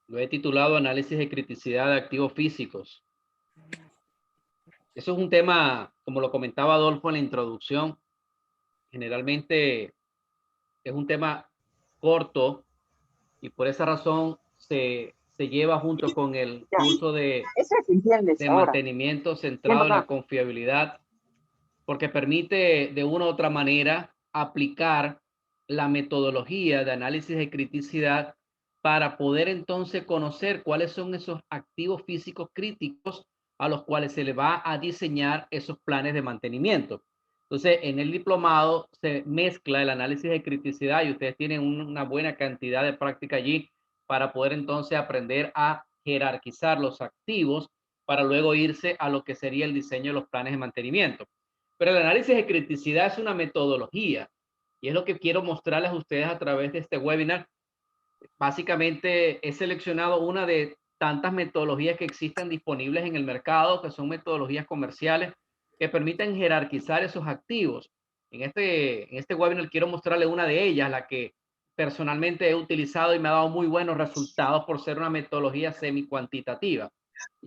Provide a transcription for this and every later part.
Lo he titulado Análisis de criticidad de activos físicos. Eso es un tema, como lo comentaba Adolfo en la introducción, generalmente es un tema corto y por esa razón se lleva junto con el Ya, curso eso es entiendes de ahora. mantenimiento Ven centrado en para la acá. confiabilidad, porque permite de una u otra manera aplicar la metodología de análisis de criticidad para poder entonces conocer cuáles son esos activos físicos críticos a los cuales se le va a diseñar esos planes de mantenimiento. Entonces, en el diplomado se mezcla el análisis de criticidad y ustedes tienen una buena cantidad de práctica allí para poder entonces aprender a jerarquizar los activos para luego irse a lo que sería el diseño de los planes de mantenimiento. Pero el análisis de criticidad es una metodología y es lo que quiero mostrarles a ustedes a través de este webinar. Básicamente he seleccionado una de tantas metodologías que existen disponibles en el mercado, que son metodologías comerciales que permiten jerarquizar esos activos. En este webinar quiero mostrarles una de ellas, la que personalmente he utilizado y me ha dado muy buenos resultados por ser una metodología semi-cuantitativa.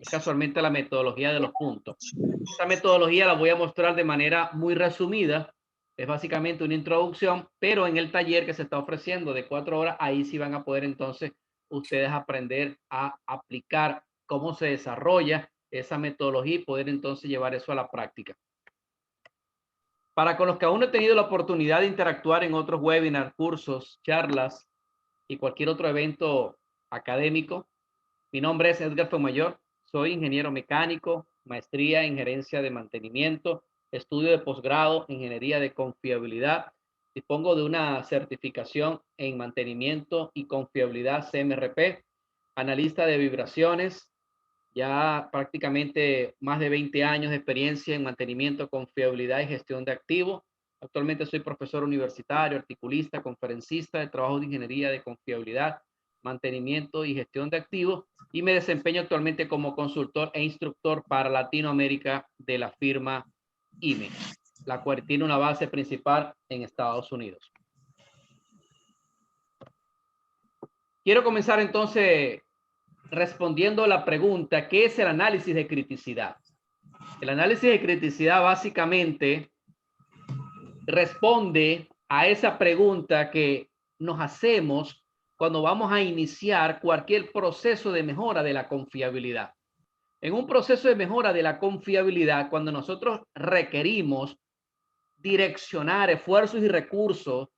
Es casualmente la metodología de los puntos. Esta metodología la voy a mostrar de manera muy resumida. Es básicamente una introducción, pero en el taller que se está ofreciendo de 4 horas, ahí sí van a poder entonces ustedes aprender a aplicar cómo se desarrolla esa metodología y poder entonces llevar eso a la práctica. Para con los que aún no he tenido la oportunidad de interactuar en otros webinars, cursos, charlas y cualquier otro evento académico, mi nombre es Edgar Tomayor, soy ingeniero mecánico, maestría en gerencia de mantenimiento, estudio de posgrado, ingeniería de confiabilidad. Dispongo de una certificación en mantenimiento y confiabilidad CMRP, analista de vibraciones, ya prácticamente más de 20 años de experiencia en mantenimiento, confiabilidad y gestión de activos. Actualmente soy profesor universitario, articulista, conferencista de trabajo de ingeniería de confiabilidad, mantenimiento y gestión de activos y me desempeño actualmente como consultor e instructor para Latinoamérica de la firma IME, la cual tiene una base principal en Estados Unidos. Quiero comenzar entonces respondiendo la pregunta, ¿qué es el análisis de criticidad? El análisis de criticidad básicamente responde a esa pregunta que nos hacemos cuando vamos a iniciar cualquier proceso de mejora de la confiabilidad. En un proceso de mejora de la confiabilidad, cuando nosotros requerimos direccionar esfuerzos y recursos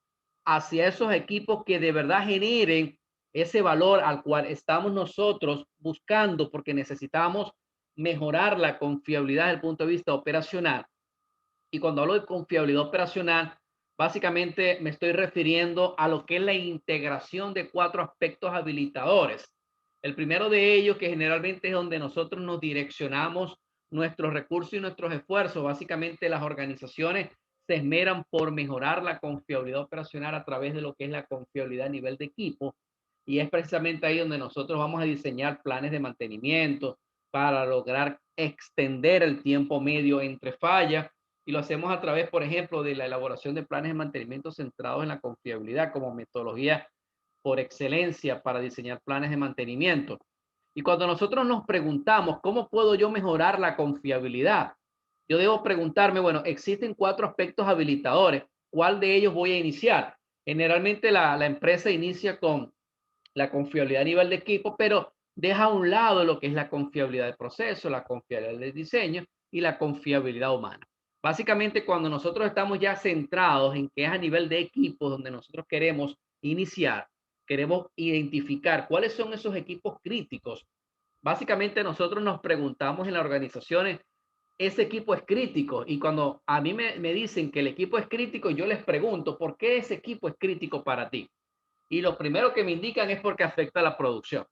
hacia esos equipos que de verdad generen ese valor al cual estamos nosotros buscando porque necesitamos mejorar la confiabilidad desde el punto de vista operacional. Y cuando hablo de confiabilidad operacional, básicamente me estoy refiriendo a lo que es la integración de 4 aspectos habilitadores. El primero de ellos, que generalmente es donde nosotros nos direccionamos nuestros recursos y nuestros esfuerzos. Básicamente las organizaciones se esmeran por mejorar la confiabilidad operacional a través de lo que es la confiabilidad a nivel de equipo. Y es precisamente ahí donde nosotros vamos a diseñar planes de mantenimiento para lograr extender el tiempo medio entre fallas y lo hacemos a través, por ejemplo, de la elaboración de planes de mantenimiento centrados en la confiabilidad como metodología por excelencia para diseñar planes de mantenimiento. Y cuando nosotros nos preguntamos, ¿cómo puedo yo mejorar la confiabilidad? Yo debo preguntarme, bueno, existen 4 aspectos habilitadores. ¿Cuál de ellos voy a iniciar? Generalmente la empresa inicia con la confiabilidad a nivel de equipo, pero deja a un lado lo que es la confiabilidad del proceso, la confiabilidad del diseño y la confiabilidad humana. Básicamente, cuando nosotros estamos ya centrados en que es a nivel de equipo donde nosotros queremos iniciar, queremos identificar cuáles son esos equipos críticos. Básicamente, nosotros nos preguntamos en las organizaciones, ese equipo es crítico. Y cuando a mí me dicen que el equipo es crítico, yo les pregunto, ¿por qué ese equipo es crítico para ti? Y lo primero que me indican es porque afecta a la producción.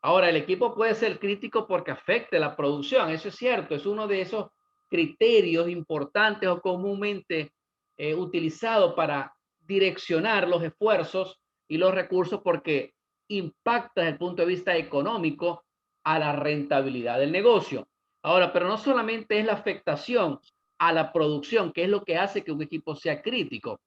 Ahora, el equipo puede ser crítico porque afecte la producción, eso es cierto, es uno de esos criterios importantes o comúnmente utilizados para direccionar los esfuerzos y los recursos porque impacta desde el punto de vista económico a la rentabilidad del negocio. Ahora, pero no solamente es la afectación a la producción, que es lo que hace que un equipo sea crítico.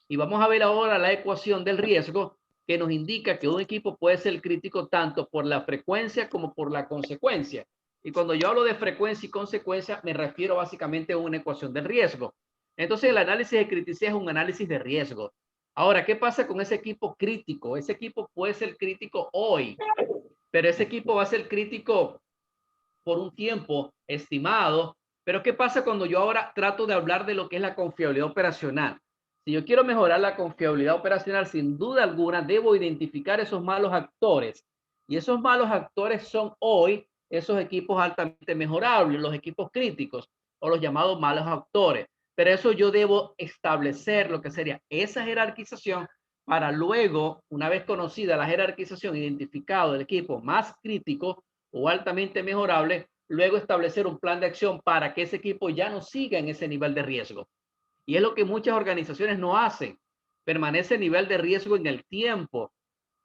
Y vamos a ver ahora la ecuación del riesgo que nos indica que un equipo puede ser crítico tanto por la frecuencia como por la consecuencia. Y cuando yo hablo de frecuencia y consecuencia, me refiero básicamente a una ecuación del riesgo. Entonces, el análisis de criticidad es un análisis de riesgo. Ahora, ¿qué pasa con ese equipo crítico? Ese equipo puede ser crítico hoy, pero ese equipo va a ser crítico por un tiempo estimado. Pero ¿qué pasa cuando yo ahora trato de hablar de lo que es la confiabilidad operacional? Si yo quiero mejorar la confiabilidad operacional, sin duda alguna, debo identificar esos malos actores. Y esos malos actores son hoy esos equipos altamente mejorables, los equipos críticos o los llamados malos actores. Pero eso yo debo establecer lo que sería esa jerarquización para luego, una vez conocida la jerarquización, identificado el equipo más crítico o altamente mejorable, luego establecer un plan de acción para que ese equipo ya no siga en ese nivel de riesgo. Y es lo que muchas organizaciones no hacen. Permanece el nivel de riesgo en el tiempo.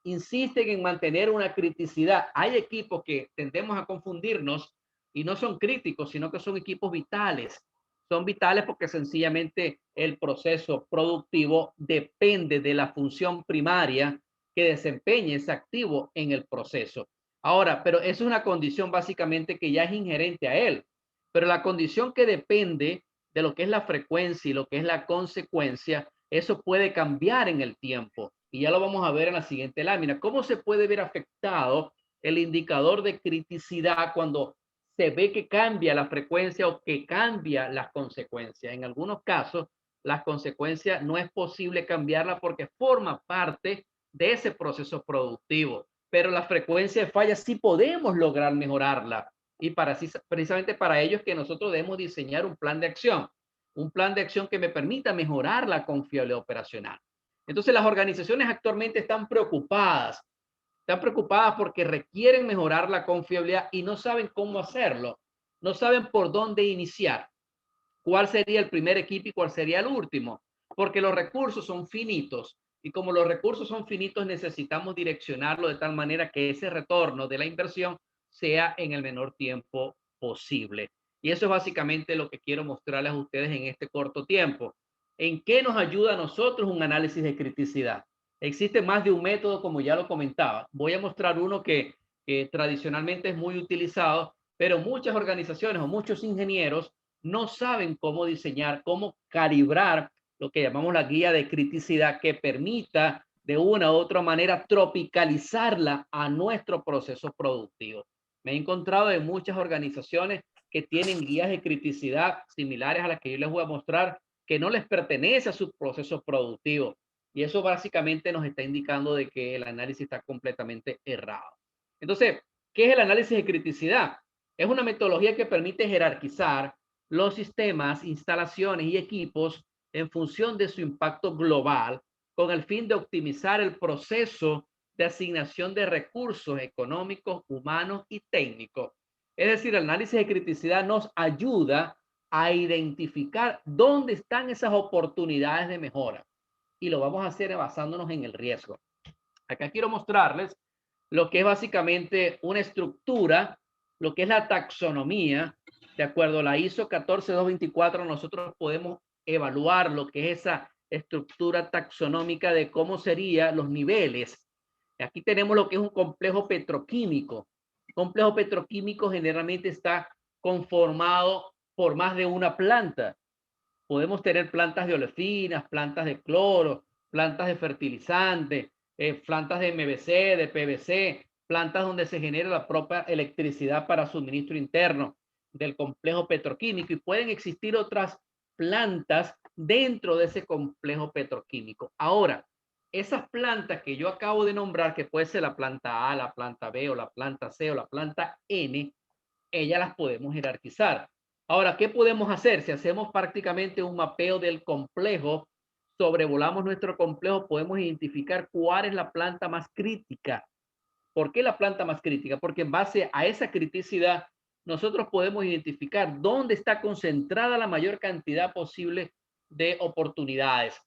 Insisten en mantener una criticidad. Hay equipos que tendemos a confundirnos y no son críticos, sino que son equipos vitales. Son vitales porque sencillamente el proceso productivo depende de la función primaria que desempeñe ese activo en el proceso. Ahora, pero eso es una condición básicamente que ya es inherente a él. Pero la condición que depende de lo que es la frecuencia y lo que es la consecuencia, eso puede cambiar en el tiempo. Y ya lo vamos a ver en la siguiente lámina. ¿Cómo se puede ver afectado el indicador de criticidad cuando se ve que cambia la frecuencia o que cambia las consecuencias? En algunos casos, las consecuencias no es posible cambiarla porque forma parte de ese proceso productivo. Pero la frecuencia de fallas sí podemos lograr mejorarla. Y precisamente para ello es que nosotros debemos diseñar un plan de acción que me permita mejorar la confiabilidad operacional. Entonces las organizaciones actualmente están preocupadas porque requieren mejorar la confiabilidad y no saben cómo hacerlo, no saben por dónde iniciar, cuál sería el primer equipo y cuál sería el último, porque los recursos son finitos y como los recursos son finitos necesitamos direccionarlo de tal manera que ese retorno de la inversión sea en el menor tiempo posible. Y eso es básicamente lo que quiero mostrarles a ustedes en este corto tiempo. ¿En qué nos ayuda a nosotros un análisis de criticidad? Existe más de un método, como ya lo comentaba. Voy a mostrar uno que tradicionalmente es muy utilizado, pero muchas organizaciones o muchos ingenieros no saben cómo diseñar, cómo calibrar lo que llamamos la guía de criticidad que permita de una u otra manera tropicalizarla a nuestro proceso productivo. Me he encontrado en muchas organizaciones que tienen guías de criticidad similares a las que yo les voy a mostrar que no les pertenece a su proceso productivo. Y eso básicamente nos está indicando de que el análisis está completamente errado. Entonces, ¿qué es el análisis de criticidad? Es una metodología que permite jerarquizar los sistemas, instalaciones y equipos en función de su impacto global con el fin de optimizar el proceso de asignación de recursos económicos, humanos y técnicos. Es decir, el análisis de criticidad nos ayuda a identificar dónde están esas oportunidades de mejora y lo vamos a hacer basándonos en el riesgo. Acá quiero mostrarles lo que es básicamente una estructura, lo que es la taxonomía. De acuerdo a la ISO 14224, nosotros podemos evaluar lo que es esa estructura taxonómica de cómo serían los niveles. Aquí tenemos lo que es un complejo petroquímico. Un complejo petroquímico generalmente está conformado por más de una planta. Podemos tener plantas de olefinas, plantas de cloro, plantas de fertilizantes, plantas de MVC, de PVC, plantas donde se genera la propia electricidad para suministro interno del complejo petroquímico y pueden existir otras plantas dentro de ese complejo petroquímico. Ahora, esas plantas que yo acabo de nombrar, que puede ser la planta A, la planta B o la planta C o la planta N, ellas las podemos jerarquizar. Ahora, ¿qué podemos hacer? Si hacemos prácticamente un mapeo del complejo, sobrevolamos nuestro complejo, podemos identificar cuál es la planta más crítica. ¿Por qué la planta más crítica? Porque en base a esa criticidad, nosotros podemos identificar dónde está concentrada la mayor cantidad posible de oportunidades.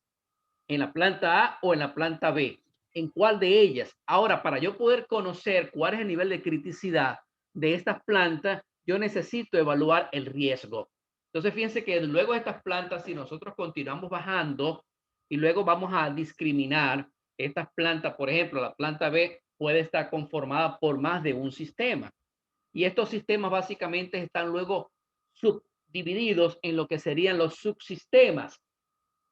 En la planta A o en la planta B. ¿En cuál de ellas? Ahora, para yo poder conocer cuál es el nivel de criticidad de estas plantas, yo necesito evaluar el riesgo. Entonces, fíjense que luego de estas plantas, si nosotros continuamos bajando y luego vamos a discriminar, Estas plantas, por ejemplo, la planta B puede estar conformada por más de un sistema. Y estos sistemas básicamente están luego subdivididos en lo que serían los subsistemas.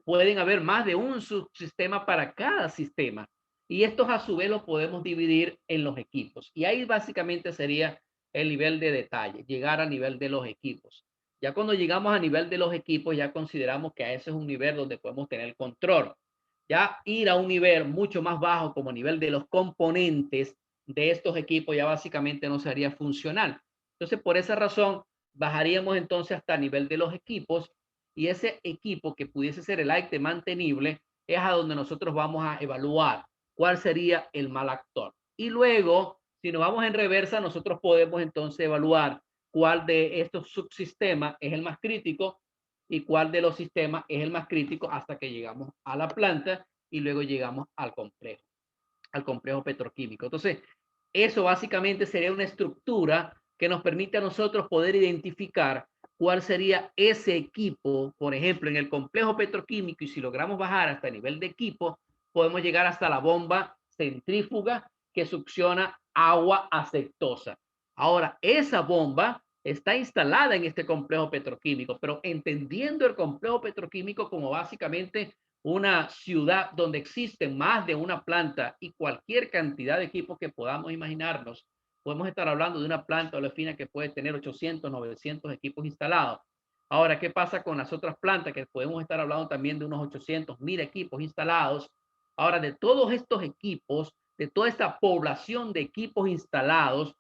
Pueden haber más de un subsistema para cada sistema. Y estos a su vez los podemos dividir en los equipos. Y ahí básicamente sería el nivel de detalle, llegar al nivel de los equipos. Ya cuando llegamos a nivel de los equipos, ya consideramos que ese es un nivel donde podemos tener control. Ya ir a un nivel mucho más bajo como nivel de los componentes de estos equipos ya básicamente no sería funcional. Entonces, por esa razón, bajaríamos entonces hasta el nivel de los equipos y ese equipo que pudiese ser el acte mantenible es a donde nosotros vamos a evaluar cuál sería el mal actor. Y luego, si nos vamos en reversa, nosotros podemos entonces evaluar cuál de estos subsistemas es el más crítico y cuál de los sistemas es el más crítico hasta que llegamos a la planta y luego llegamos al complejo petroquímico. Entonces, eso básicamente sería una estructura que nos permite a nosotros poder identificar cuál sería ese equipo, por ejemplo, en el complejo petroquímico, y si logramos bajar hasta el nivel de equipo, podemos llegar hasta la bomba centrífuga que succiona agua aceitosa. Ahora, esa bomba está instalada en este complejo petroquímico, pero entendiendo el complejo petroquímico como básicamente una ciudad donde existen más de una planta y cualquier cantidad de equipos que podamos imaginarnos, podemos estar hablando de una planta olefina que puede tener 800, 900 equipos instalados. Ahora, ¿qué pasa con las otras plantas? Que podemos estar hablando también de unos 800, 1000 equipos instalados. Ahora, de todos estos equipos, de toda esta población de equipos instalados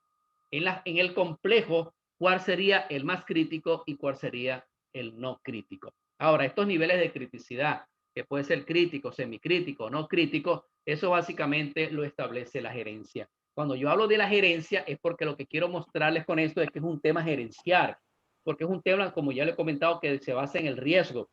en el complejo, ¿cuál sería el más crítico y cuál sería el no crítico? Ahora, estos niveles de criticidad, que puede ser crítico, semicrítico, no crítico, eso básicamente lo establece la gerencia. Cuando yo hablo de la gerencia es porque lo que quiero mostrarles con esto es que es un tema gerencial, porque es un tema, como ya le he comentado, que se basa en el riesgo.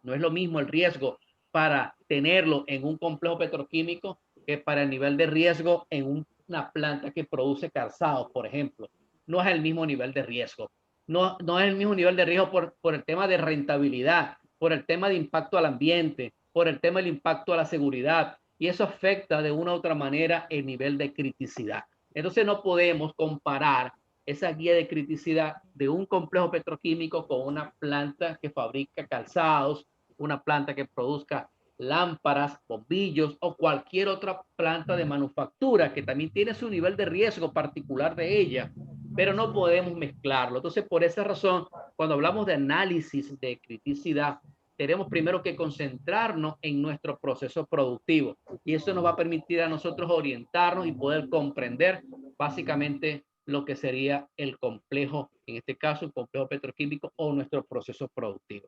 No es lo mismo el riesgo para tenerlo en un complejo petroquímico que para el nivel de riesgo en una planta que produce calzados, por ejemplo. No es el mismo nivel de riesgo. No es el mismo nivel de riesgo por el tema de rentabilidad, por el tema de impacto al ambiente, por el tema del impacto a la seguridad. Y eso afecta de una u otra manera el nivel de criticidad. Entonces no podemos comparar esa guía de criticidad de un complejo petroquímico con una planta que fabrica calzados, una planta que produzca lámparas, bombillos o cualquier otra planta de manufactura que también tiene su nivel de riesgo particular de ella, pero no podemos mezclarlo. Entonces, por esa razón, cuando hablamos de análisis de criticidad, tenemos primero que concentrarnos en nuestro proceso productivo y eso nos va a permitir a nosotros orientarnos y poder comprender básicamente lo que sería el complejo, en este caso el complejo petroquímico o nuestro proceso productivo.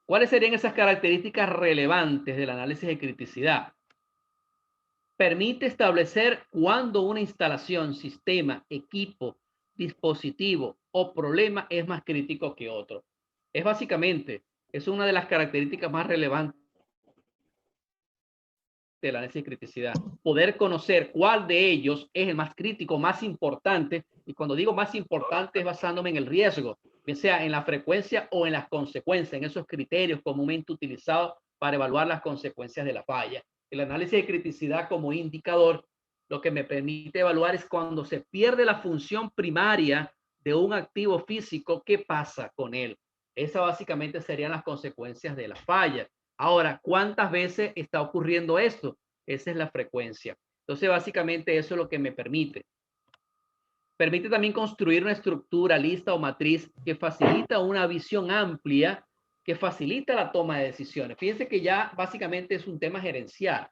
¿Cuáles serían esas características relevantes del análisis de criticidad? Permite establecer cuándo una instalación, sistema, equipo, dispositivo o problema es más crítico que otro. Es básicamente, es una de las características más relevantes del análisis de criticidad. Poder conocer cuál de ellos es el más crítico, más importante, y cuando digo más importante es basándome en el riesgo, bien sea en la frecuencia o en las consecuencias, en esos criterios comúnmente utilizados para evaluar las consecuencias de la falla. El análisis de criticidad como indicador lo que me permite evaluar es cuando se pierde la función primaria de un activo físico, ¿qué pasa con él? Esas básicamente serían las consecuencias de la falla. Ahora, ¿cuántas veces está ocurriendo esto? Esa es la frecuencia. Entonces, básicamente eso es lo que me permite. Permite también construir una estructura, lista o matriz que facilita una visión amplia, que facilita la toma de decisiones. Fíjense que ya básicamente es un tema gerencial.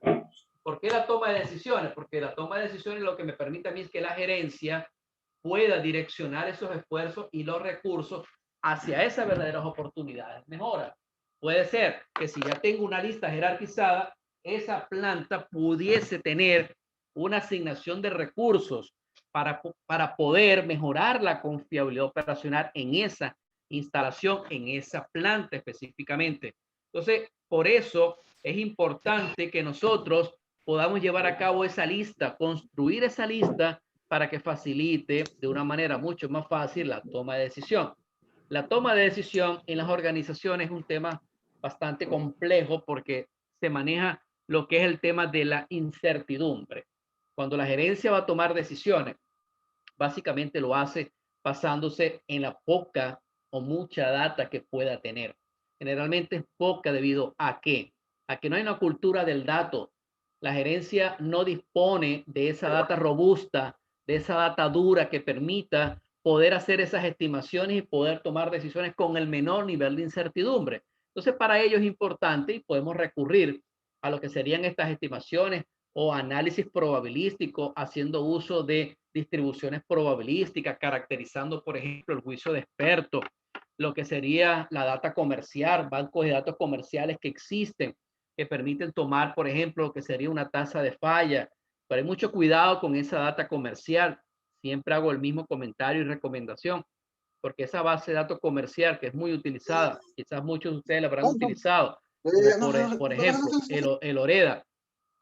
¿Por qué la toma de decisiones? Porque la toma de decisiones lo que me permite a mí es que la gerencia pueda direccionar esos esfuerzos y los recursos hacia esas verdaderas oportunidades. Mejora. Puede ser que si ya tengo una lista jerarquizada, esa planta pudiese tener una asignación de recursos para poder mejorar la confiabilidad operacional en esa instalación, en esa planta específicamente. Entonces, por eso es importante que nosotros podamos llevar a cabo esa lista, construir esa lista para que facilite de una manera mucho más fácil la toma de decisión. La toma de decisión en las organizaciones es un tema bastante complejo porque se maneja lo que es el tema de la incertidumbre. Cuando la gerencia va a tomar decisiones, básicamente lo hace basándose en la poca o mucha data que pueda tener. Generalmente es poca debido a qué? A que no hay una cultura del dato. La gerencia no dispone de esa data robusta, de esa data dura que permita poder hacer esas estimaciones y poder tomar decisiones con el menor nivel de incertidumbre. Entonces, para ello es importante y podemos recurrir a lo que serían estas estimaciones o análisis probabilístico, haciendo uso de distribuciones probabilísticas, caracterizando, por ejemplo, el juicio de expertos, lo que sería la data comercial, bancos de datos comerciales que existen, que permiten tomar, por ejemplo, lo que sería una tasa de falla. Pero hay mucho cuidado con esa data comercial. Siempre hago el mismo comentario y recomendación, porque esa base de datos comercial que es muy utilizada, quizás muchos de ustedes la habrán utilizado, como por ejemplo el OREDA.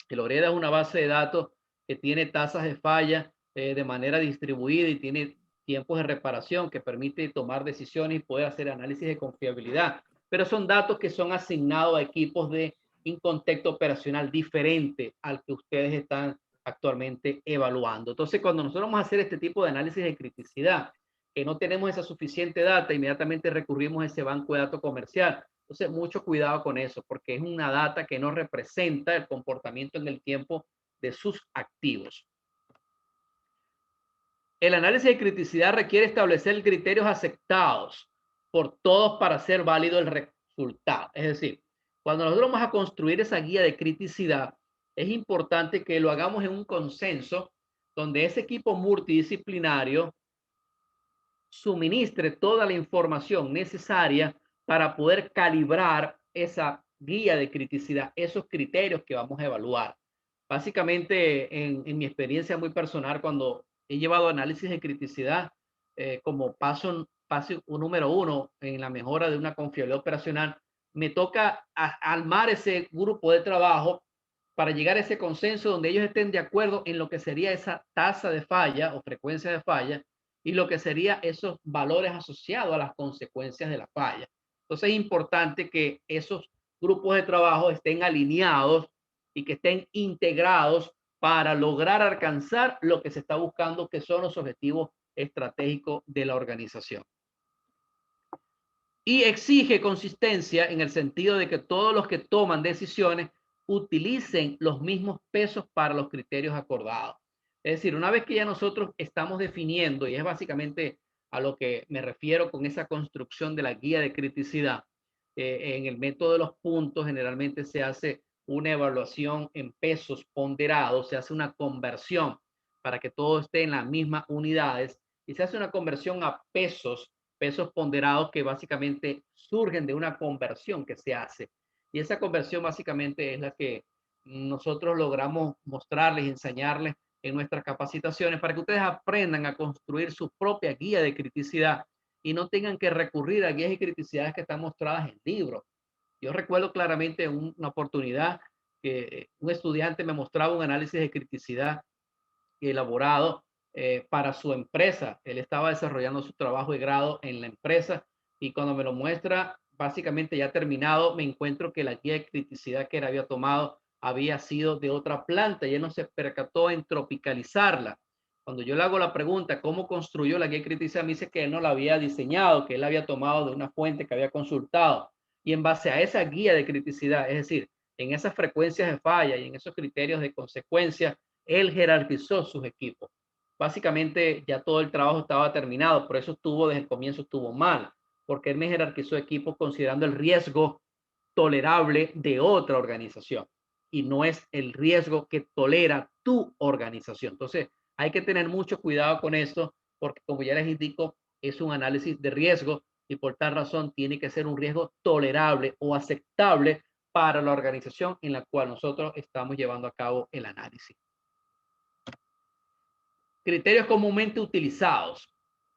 El OREDA es una base de datos que tiene tasas de falla de manera distribuida y tiene tiempos de reparación que permite tomar decisiones y poder hacer análisis de confiabilidad. Pero son datos que son asignados a equipos de un contexto operacional diferente al que ustedes están actualmente evaluando. Entonces, cuando nosotros vamos a hacer este tipo de análisis de criticidad, que no tenemos esa suficiente data, inmediatamente recurrimos a ese banco de datos comercial. Entonces, mucho cuidado con eso, porque es una data que no representa el comportamiento en el tiempo de sus activos. El análisis de criticidad requiere establecer criterios aceptados por todos para hacer válido el resultado. Es decir, cuando nosotros vamos a construir esa guía de criticidad, es importante que lo hagamos en un consenso donde ese equipo multidisciplinario suministre toda la información necesaria para poder calibrar esa guía de criticidad, esos criterios que vamos a evaluar. Básicamente, en mi experiencia muy personal, cuando he llevado análisis de criticidad como paso número uno en la mejora de una confiabilidad operacional, me toca armar ese grupo de trabajo para llegar a ese consenso donde ellos estén de acuerdo en lo que sería esa tasa de falla o frecuencia de falla y lo que sería esos valores asociados a las consecuencias de la falla. Entonces es importante que esos grupos de trabajo estén alineados y que estén integrados para lograr alcanzar lo que se está buscando, que son los objetivos estratégicos de la organización. Y exige consistencia en el sentido de que todos los que toman decisiones utilicen los mismos pesos para los criterios acordados. Es decir, una vez que ya nosotros estamos definiendo, y es básicamente a lo que me refiero con esa construcción de la guía de criticidad, en el método de los puntos generalmente se hace una evaluación en pesos ponderados, se hace una conversión para que todo esté en las mismas unidades y se hace una conversión a pesos ponderados que básicamente surgen de una conversión que se hace. Y esa conversión básicamente es la que nosotros logramos mostrarles y enseñarles en nuestras capacitaciones para que ustedes aprendan a construir su propia guía de criticidad y no tengan que recurrir a guías y criticidades que están mostradas en libros. Yo recuerdo claramente una oportunidad que un estudiante me mostraba un análisis de criticidad elaborado para su empresa. Él estaba desarrollando su trabajo de grado en la empresa y cuando me lo muestra, básicamente ya terminado, me encuentro que la guía de criticidad que él había tomado había sido de otra planta y él no se percató en tropicalizarla. Cuando yo le hago la pregunta, ¿cómo construyó la guía de criticidad? Me dice que él no la había diseñado, que él había tomado de una fuente que había consultado. Y en base a esa guía de criticidad, es decir, en esas frecuencias de falla y en esos criterios de consecuencia, él jerarquizó sus equipos. Básicamente ya todo el trabajo estaba terminado, por eso estuvo desde el comienzo estuvo mal, porque él me jerarquizó equipos considerando el riesgo tolerable de otra organización y no es el riesgo que tolera tu organización. Entonces, hay que tener mucho cuidado con esto, porque como ya les indico, es un análisis de riesgo y por tal razón tiene que ser un riesgo tolerable o aceptable para la organización en la cual nosotros estamos llevando a cabo el análisis. Criterios comúnmente utilizados.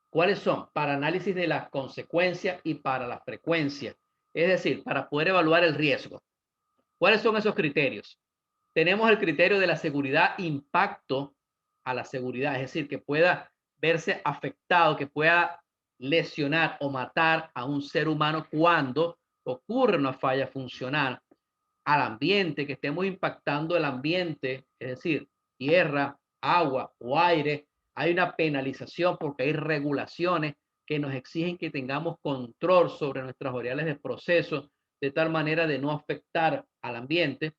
¿Cuáles son? Para análisis de las consecuencias y para la frecuencia. Es decir, para poder evaluar el riesgo. ¿Cuáles son esos criterios? Tenemos el criterio de la seguridad, impacto a la seguridad, es decir, que pueda verse afectado, que pueda lesionar o matar a un ser humano cuando ocurre una falla funcional. al ambiente, que estemos impactando el ambiente, es decir, tierra, agua o aire, hay una penalización porque hay regulaciones que nos exigen que tengamos control sobre nuestras variables de proceso, de tal manera de no afectar al ambiente.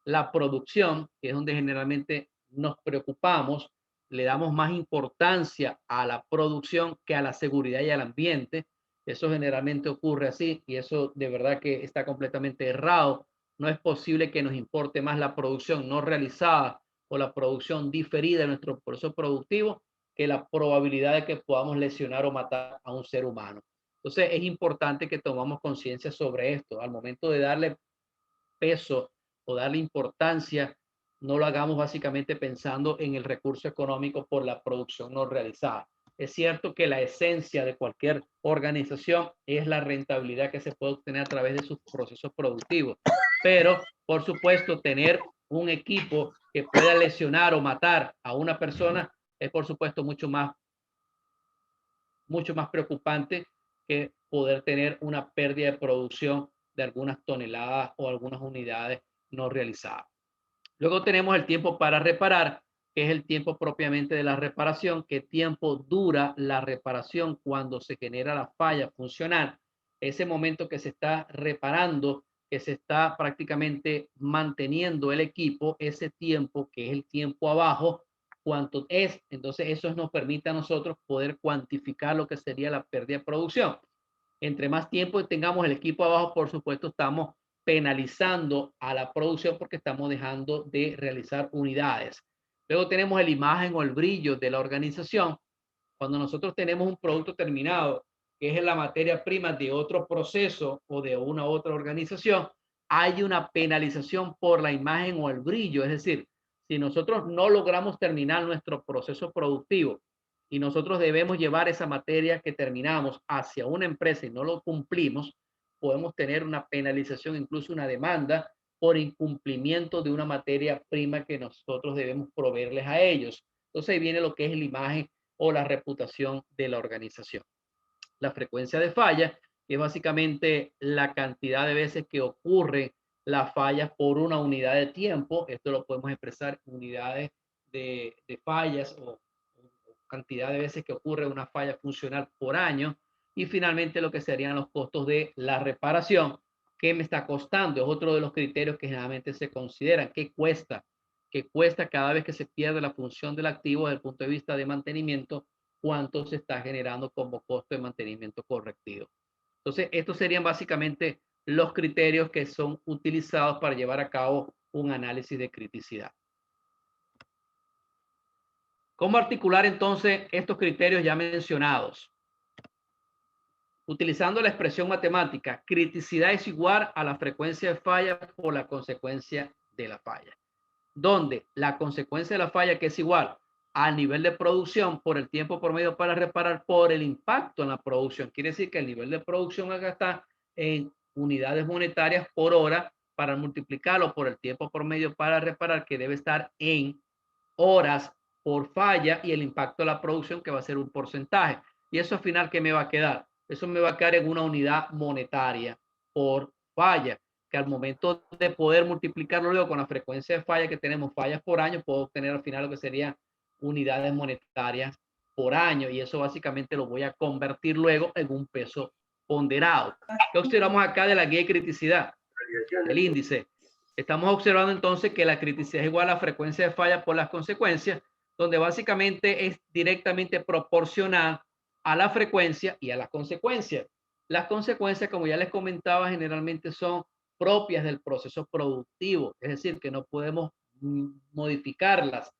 La producción, que es donde generalmente nos preocupamos, le damos más importancia a la producción que a la seguridad y al ambiente. Eso generalmente ocurre así y eso de verdad que está completamente errado. No es posible que nos importe más la producción no realizada o la producción diferida de nuestro proceso productivo que la probabilidad de que podamos lesionar o matar a un ser humano. Entonces es importante que tomamos conciencia sobre esto. Al momento de darle peso o darle importancia, no lo hagamos básicamente pensando en el recurso económico por la producción no realizada. Es cierto que la esencia de cualquier organización es la rentabilidad que se puede obtener a través de sus procesos productivos, pero por supuesto tener un equipo que pueda lesionar o matar a una persona es por supuesto mucho más preocupante que poder tener una pérdida de producción de algunas toneladas o algunas unidades no realizadas. Luego tenemos el tiempo para reparar, que es el tiempo propiamente de la reparación. ¿Qué tiempo dura la reparación cuando se genera la falla funcional? Ese momento que se está reparando, que se está prácticamente manteniendo el equipo, ese tiempo que es el tiempo abajo, cuánto es. Entonces eso nos permite a nosotros poder cuantificar lo que sería la pérdida de producción. Entre más tiempo tengamos el equipo abajo, por supuesto, estamos penalizando a la producción porque estamos dejando de realizar unidades. Luego tenemos la imagen o el brillo de la organización. Cuando nosotros tenemos un producto terminado, que es la materia prima de otro proceso o de una otra organización, hay una penalización por la imagen o el brillo. Es decir, si nosotros no logramos terminar nuestro proceso productivo y nosotros debemos llevar esa materia que terminamos hacia una empresa y no lo cumplimos, podemos tener una penalización, incluso una demanda por incumplimiento de una materia prima que nosotros debemos proveerles a ellos. Entonces ahí viene lo que es la imagen o la reputación de la organización. La frecuencia de falla es básicamente la cantidad de veces que ocurre la falla por una unidad de tiempo. Esto lo podemos expresar en unidades de fallas o cantidad de veces que ocurre una falla funcional por año. Y finalmente lo que serían los costos de la reparación. ¿Qué me está costando? Es otro de los criterios que generalmente se consideran. ¿Qué cuesta? ¿Qué cuesta cada vez que se pierde la función del activo desde el punto de vista de mantenimiento? ¿Cuánto se está generando como costo de mantenimiento correctivo? Entonces, estos serían básicamente los criterios que son utilizados para llevar a cabo un análisis de criticidad. ¿Cómo articular entonces estos criterios ya mencionados? Utilizando la expresión matemática, criticidad es igual a la frecuencia de falla por la consecuencia de la falla. Donde la consecuencia de la falla, que es igual al nivel de producción por el tiempo promedio para reparar por el impacto en la producción. Quiere decir que el nivel de producción acá está en unidades monetarias por hora para multiplicarlo por el tiempo promedio para reparar, que debe estar en horas por falla, y el impacto de la producción, que va a ser un porcentaje. Y eso al final, ¿qué me va a quedar? Eso me va a quedar en una unidad monetaria por falla, que al momento de poder multiplicarlo luego con la frecuencia de falla que tenemos, fallas por año, puedo obtener al final lo que serían unidades monetarias por año, y eso básicamente lo voy a convertir luego en un peso ponderado. ¿Qué observamos acá de la guía de criticidad? El índice. Estamos observando entonces que la criticidad es igual a la frecuencia de falla por las consecuencias, donde básicamente es directamente proporcional a la frecuencia y a las consecuencias. Las consecuencias, como ya les comentaba, generalmente son propias del proceso productivo, es decir, que no podemos modificarlas.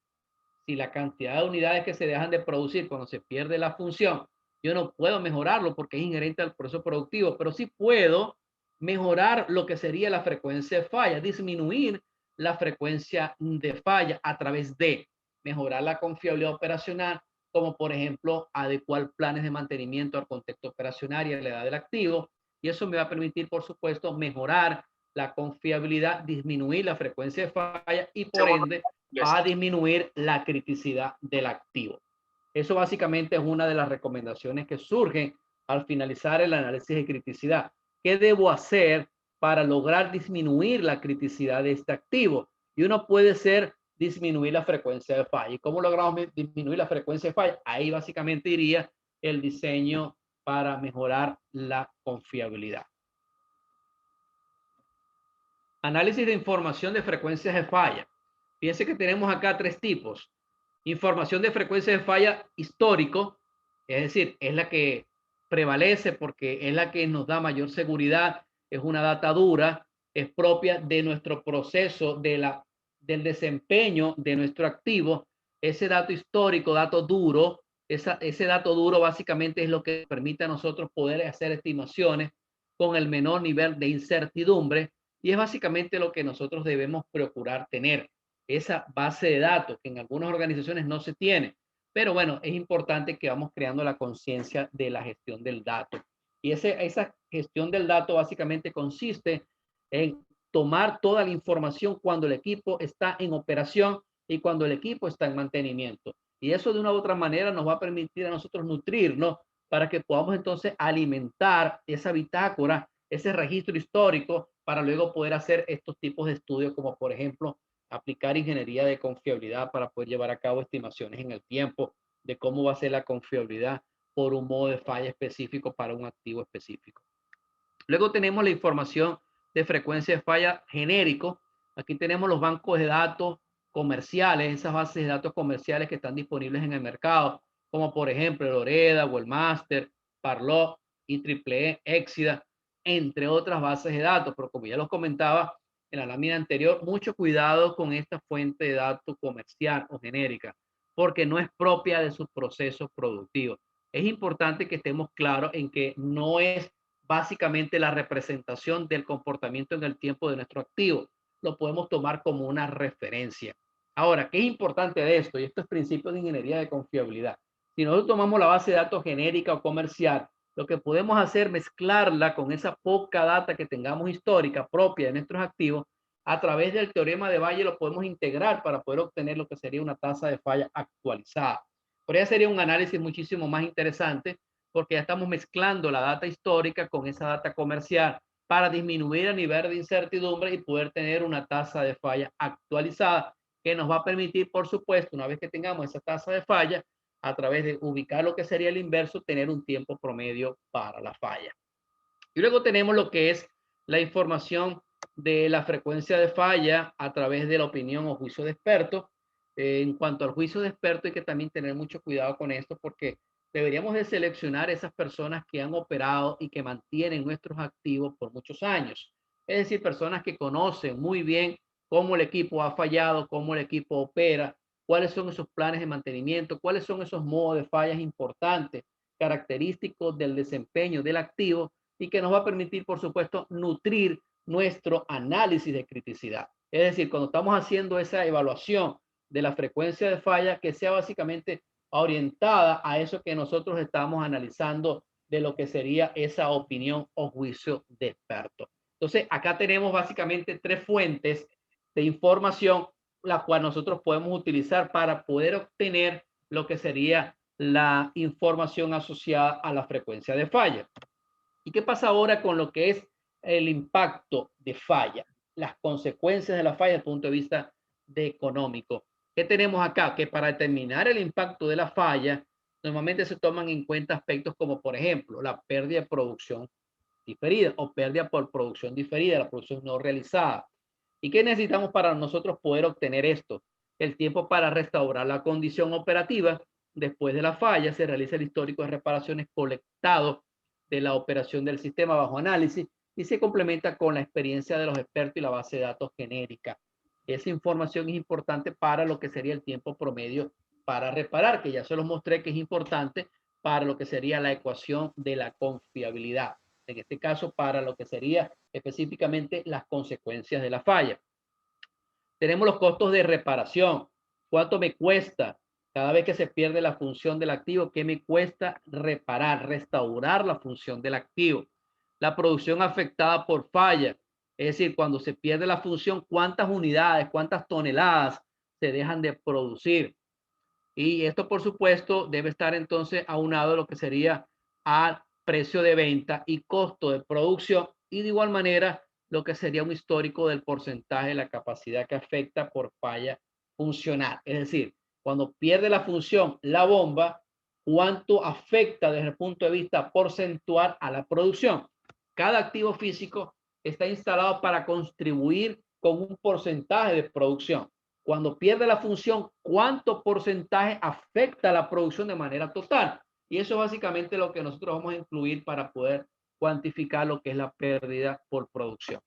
Si la cantidad de unidades que se dejan de producir cuando se pierde la función, yo no puedo mejorarlo porque es inherente al proceso productivo, pero sí puedo mejorar lo que sería la frecuencia de falla, disminuir la frecuencia de falla a través de mejorar la confiabilidad operacional, como por ejemplo adecuar planes de mantenimiento al contexto operacional y a la edad del activo, y eso me va a permitir, por supuesto, mejorar la confiabilidad, disminuir la frecuencia de falla y por ende va a disminuir la criticidad del activo. Eso básicamente es una de las recomendaciones que surgen al finalizar el análisis de criticidad. ¿Qué debo hacer para lograr disminuir la criticidad de este activo. Y uno puede ser disminuir la frecuencia de falla. ¿Y cómo logramos disminuir la frecuencia de falla? Ahí básicamente iría el diseño para mejorar la confiabilidad. Análisis de información de frecuencias de falla. Fíjense que tenemos acá tres tipos. Información de frecuencia de falla histórico, es decir, es la que prevalece porque es la que nos da mayor seguridad, es una data dura, es propia de nuestro proceso del desempeño de nuestro activo. Ese dato histórico, dato duro, ese dato duro básicamente es lo que permite a nosotros poder hacer estimaciones con el menor nivel de incertidumbre y es básicamente lo que nosotros debemos procurar tener, esa base de datos que en algunas organizaciones no se tiene. Pero bueno, es importante que vamos creando la conciencia de la gestión del dato. Y esa gestión del dato básicamente consiste en tomar toda la información cuando el equipo está en operación y cuando el equipo está en mantenimiento. Y eso de una u otra manera nos va a permitir a nosotros nutrirnos para que podamos entonces alimentar esa bitácora, ese registro histórico, para luego poder hacer estos tipos de estudios, como por ejemplo aplicar ingeniería de confiabilidad para poder llevar a cabo estimaciones en el tiempo de cómo va a ser la confiabilidad por un modo de falla específico para un activo específico. Luego tenemos la información de frecuencia de falla genérico. Aquí tenemos los bancos de datos comerciales, esas bases de datos comerciales que están disponibles en el mercado, como por ejemplo Loreda, Wellmaster, Parlot, IEEE, Exida, entre otras bases de datos. Pero como ya los comentaba en la lámina anterior, mucho cuidado con esta fuente de datos comercial o genérica, porque no es propia de sus procesos productivos. Es importante que estemos claros en que no es básicamente la representación del comportamiento en el tiempo de nuestro activo. Lo podemos tomar como una referencia. Ahora, ¿qué es importante de esto? Y esto es principio de ingeniería de confiabilidad. Si nosotros tomamos la base de datos genérica o comercial, lo que podemos hacer es mezclarla con esa poca data que tengamos histórica propia de nuestros activos. A través del teorema de Bayes lo podemos integrar para poder obtener lo que sería una tasa de falla actualizada. Por eso sería un análisis muchísimo más interesante porque ya estamos mezclando la data histórica con esa data comercial para disminuir el nivel de incertidumbre y poder tener una tasa de falla actualizada que nos va a permitir, por supuesto, una vez que tengamos esa tasa de falla, a través de ubicar lo que sería el inverso, tener un tiempo promedio para la falla. Y luego tenemos lo que es la información de la frecuencia de falla a través de la opinión o juicio de expertos. En cuanto al juicio de expertos hay que también tener mucho cuidado con esto porque deberíamos de seleccionar esas personas que han operado y que mantienen nuestros activos por muchos años. Es decir, personas que conocen muy bien cómo el equipo ha fallado, cómo el equipo opera, cuáles son esos planes de mantenimiento, cuáles son esos modos de fallas importantes, característicos del desempeño del activo y que nos va a permitir, por supuesto, nutrir nuestro análisis de criticidad. Es decir, cuando estamos haciendo esa evaluación de la frecuencia de falla, que sea básicamente orientada a eso que nosotros estamos analizando de lo que sería esa opinión o juicio de experto. Entonces, acá tenemos básicamente tres fuentes de información, la cual nosotros podemos utilizar para poder obtener lo que sería la información asociada a la frecuencia de falla. ¿Y qué pasa ahora con lo que es el impacto de falla? Las consecuencias de la falla desde el punto de vista de económico. ¿Qué tenemos acá? Que para determinar el impacto de la falla, normalmente se toman en cuenta aspectos como, por ejemplo, la pérdida de producción diferida o pérdida por producción diferida, la producción no realizada. ¿Y qué necesitamos para nosotros poder obtener esto? El tiempo para restaurar la condición operativa. Después de la falla se realiza el histórico de reparaciones colectado de la operación del sistema bajo análisis y se complementa con la experiencia de los expertos y la base de datos genérica. Esa información es importante para lo que sería el tiempo promedio para reparar, que ya se los mostré que es importante para lo que sería la ecuación de la confiabilidad. En este caso, para lo que sería específicamente las consecuencias de la falla. Tenemos los costos de reparación. ¿Cuánto me cuesta cada vez que se pierde la función del activo? ¿Qué me cuesta reparar, restaurar la función del activo? La producción afectada por falla. Es decir, cuando se pierde la función, ¿cuántas unidades, cuántas toneladas se dejan de producir? Y esto, por supuesto, debe estar entonces aunado a lo que sería al precio de venta y costo de producción y de igual manera lo que sería un histórico del porcentaje de la capacidad que afecta por falla funcional. Es decir, cuando pierde la función la bomba, cuánto afecta desde el punto de vista porcentual a la producción. Cada activo físico está instalado para contribuir con un porcentaje de producción. Cuando pierde la función, ¿cuánto porcentaje afecta a la producción de manera total? Y eso es básicamente lo que nosotros vamos a incluir para poder cuantificar lo que es la pérdida por producción.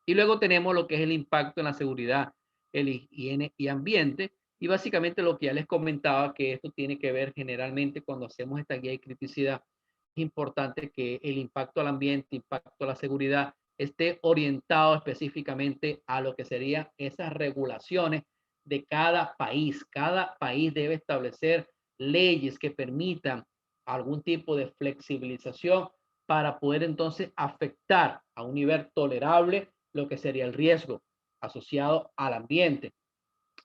Y luego tenemos lo que es el impacto en la seguridad, el higiene y ambiente. Y básicamente lo que ya les comentaba, que esto tiene que ver generalmente cuando hacemos esta guía de criticidad, es importante que el impacto al ambiente, impacto a la seguridad, esté orientado específicamente a lo que serían esas regulaciones de cada país. Cada país debe establecer leyes que permitan algún tipo de flexibilización para poder entonces afectar a un nivel tolerable lo que sería el riesgo asociado al ambiente.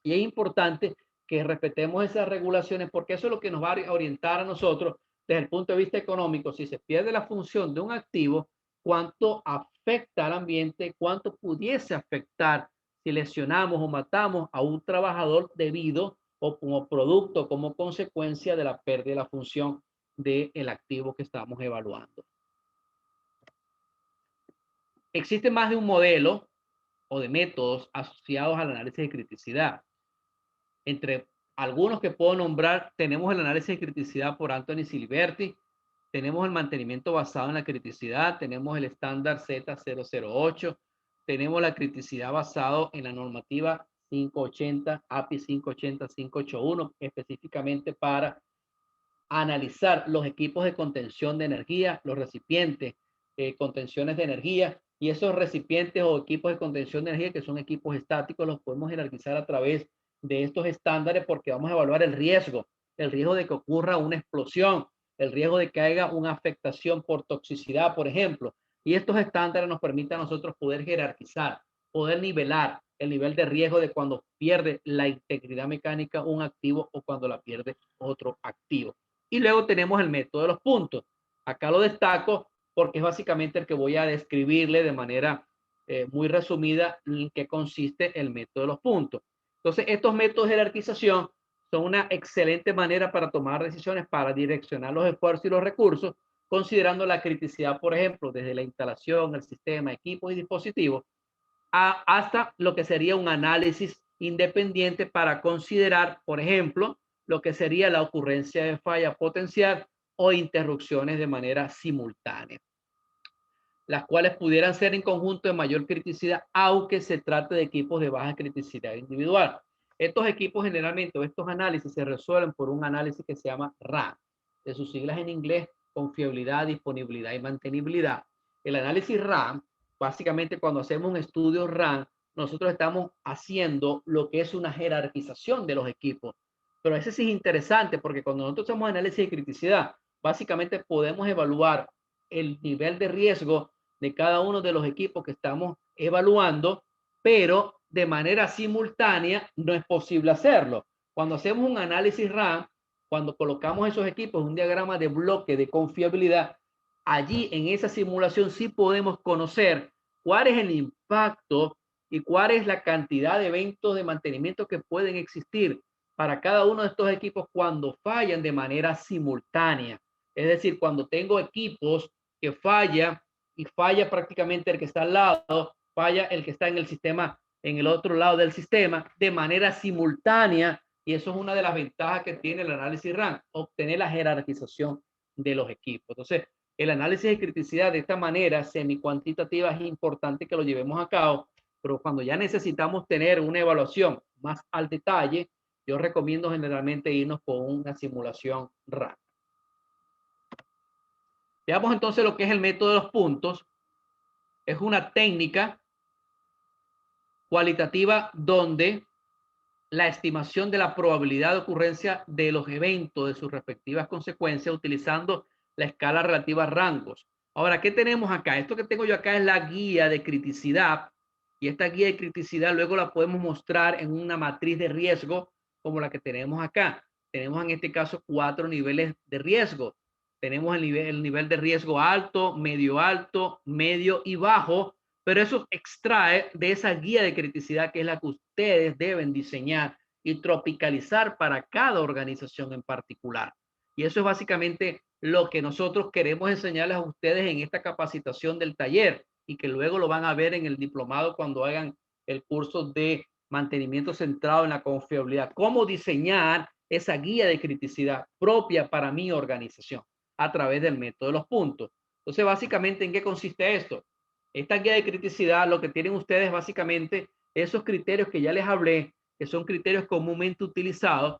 Y es importante que respetemos esas regulaciones porque eso es lo que nos va a orientar a nosotros desde el punto de vista económico. Si se pierde la función de un activo, cuánto afecta al ambiente, cuánto pudiese afectar si lesionamos o matamos a un trabajador debido o como producto, como consecuencia de la pérdida de la función del activo que estamos evaluando. Existe más de un modelo o de métodos asociados al análisis de criticidad. Entre algunos que puedo nombrar, tenemos el análisis de criticidad por Anthony Siliberti, tenemos el mantenimiento basado en la criticidad, tenemos el estándar Z008, tenemos la criticidad basado en la normativa 580, API 580, 581, específicamente para analizar los equipos de contención de energía, los recipientes, contenciones de energía, y esos recipientes o equipos de contención de energía que son equipos estáticos los podemos jerarquizar a través de estos estándares porque vamos a evaluar el riesgo de que ocurra una explosión, el riesgo de que haya una afectación por toxicidad, por ejemplo. Y estos estándares nos permiten a nosotros poder jerarquizar, poder nivelar el nivel de riesgo de cuando pierde la integridad mecánica un activo o cuando la pierde otro activo. Y luego tenemos el método de los puntos. Acá lo destaco porque es básicamente el que voy a describirle de manera muy resumida en qué consiste el método de los puntos. Entonces, estos métodos de jerarquización son una excelente manera para tomar decisiones, para direccionar los esfuerzos y los recursos, considerando la criticidad, por ejemplo, desde la instalación, el sistema, equipos y dispositivos, hasta lo que sería un análisis independiente para considerar, por ejemplo, lo que sería la ocurrencia de falla potencial o interrupciones de manera simultánea, las cuales pudieran ser en conjunto de mayor criticidad, aunque se trate de equipos de baja criticidad individual. Estos equipos generalmente, o estos análisis, se resuelven por un análisis que se llama RAM, de sus siglas en inglés, confiabilidad, disponibilidad y mantenibilidad. El análisis RAM, básicamente cuando hacemos un estudio RAM, nosotros estamos haciendo lo que es una jerarquización de los equipos. Pero ese sí es interesante porque cuando nosotros hacemos análisis de criticidad, básicamente podemos evaluar el nivel de riesgo de cada uno de los equipos que estamos evaluando, pero de manera simultánea no es posible hacerlo. Cuando hacemos un análisis RAM, cuando colocamos esos equipos en un diagrama de bloque de confiabilidad, allí en esa simulación sí podemos conocer cuál es el impacto y cuál es la cantidad de eventos de mantenimiento que pueden existir para cada uno de estos equipos cuando fallan de manera simultánea. Es decir, cuando tengo equipos que fallan y falla prácticamente el que está al lado, falla el que está en el sistema, en el otro lado del sistema, de manera simultánea. Y eso es una de las ventajas que tiene el análisis RAM, obtener la jerarquización de los equipos. Entonces, el análisis de criticidad de esta manera semi-cuantitativa es importante que lo llevemos a cabo, pero cuando ya necesitamos tener una evaluación más al detalle, yo recomiendo generalmente irnos con una simulación RAM. Veamos entonces lo que es el método de los puntos. Es una técnica cualitativa donde la estimación de la probabilidad de ocurrencia de los eventos de sus respectivas consecuencias utilizando la escala relativa a rangos. Ahora, ¿qué tenemos acá? Esto que tengo yo acá es la guía de criticidad y esta guía de criticidad luego la podemos mostrar en una matriz de riesgo como la que tenemos acá. Tenemos en este caso 4 niveles de riesgo. Tenemos el nivel de riesgo alto, medio y bajo, pero eso extrae de esa guía de criticidad que es la que ustedes deben diseñar y tropicalizar para cada organización en particular. Y eso es básicamente lo que nosotros queremos enseñarles a ustedes en esta capacitación del taller y que luego lo van a ver en el diplomado cuando hagan el curso de mantenimiento centrado en la confiabilidad. Cómo diseñar esa guía de criticidad propia para mi organización a través del método de los puntos. Entonces, básicamente, ¿en qué consiste esto? Esta guía de criticidad, lo que tienen ustedes básicamente, esos criterios que ya les hablé, que son criterios comúnmente utilizados,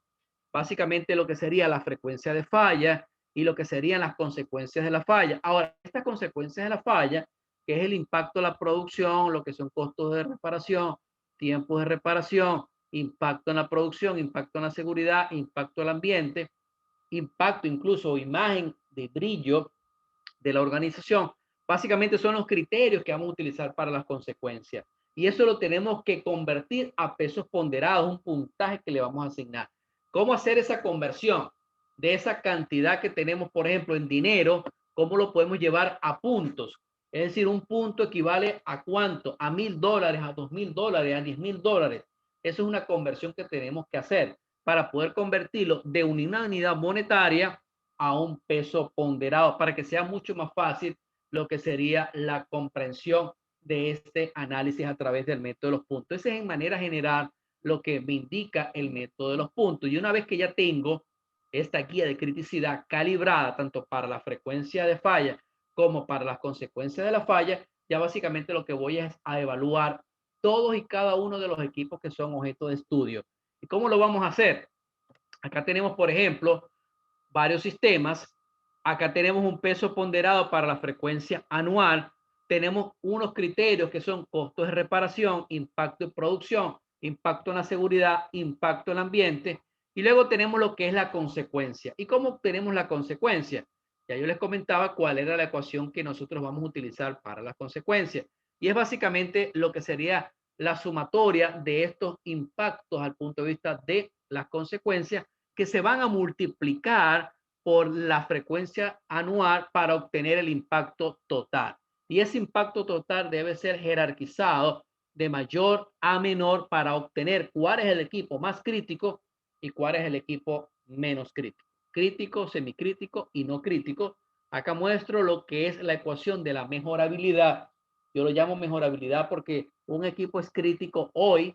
básicamente lo que sería la frecuencia de falla y lo que serían las consecuencias de la falla. Ahora, estas consecuencias de la falla, que es el impacto a la producción, lo que son costos de reparación, tiempos de reparación, impacto en la producción, impacto en la seguridad, impacto al ambiente, impacto incluso imagen de brillo de la organización, básicamente son los criterios que vamos a utilizar para las consecuencias. Y eso lo tenemos que convertir a pesos ponderados, un puntaje que le vamos a asignar. ¿Cómo hacer esa conversión de esa cantidad que tenemos, por ejemplo, en dinero? ¿Cómo lo podemos llevar a puntos? Es decir, un punto equivale a cuánto, a $1,000, a $2,000, a $10,000. Eso es una conversión que tenemos que hacer para poder convertirlo de una unidad monetaria a un peso ponderado para que sea mucho más fácil lo que sería la comprensión de este análisis a través del método de los puntos. Ese es en manera general lo que me indica el método de los puntos. Y una vez que ya tengo esta guía de criticidad calibrada tanto para la frecuencia de falla como para las consecuencias de la falla, ya básicamente lo que voy es a evaluar todos y cada uno de los equipos que son objeto de estudio. ¿Y cómo lo vamos a hacer? Acá tenemos, por ejemplo, varios sistemas. Acá tenemos un peso ponderado para la frecuencia anual. Tenemos unos criterios que son costos de reparación, impacto en producción, impacto en la seguridad, impacto en el ambiente. Y luego tenemos lo que es la consecuencia. ¿Y cómo obtenemos la consecuencia? Ya yo les comentaba cuál era la ecuación que nosotros vamos a utilizar para las consecuencias. Y es básicamente lo que sería la sumatoria de estos impactos al punto de vista de las consecuencias que se van a multiplicar por la frecuencia anual para obtener el impacto total. Y ese impacto total debe ser jerarquizado de mayor a menor para obtener cuál es el equipo más crítico y cuál es el equipo menos crítico. Crítico, semicrítico y no crítico. Acá muestro lo que es la ecuación de la mejorabilidad. Yo lo llamo mejorabilidad porque un equipo es crítico hoy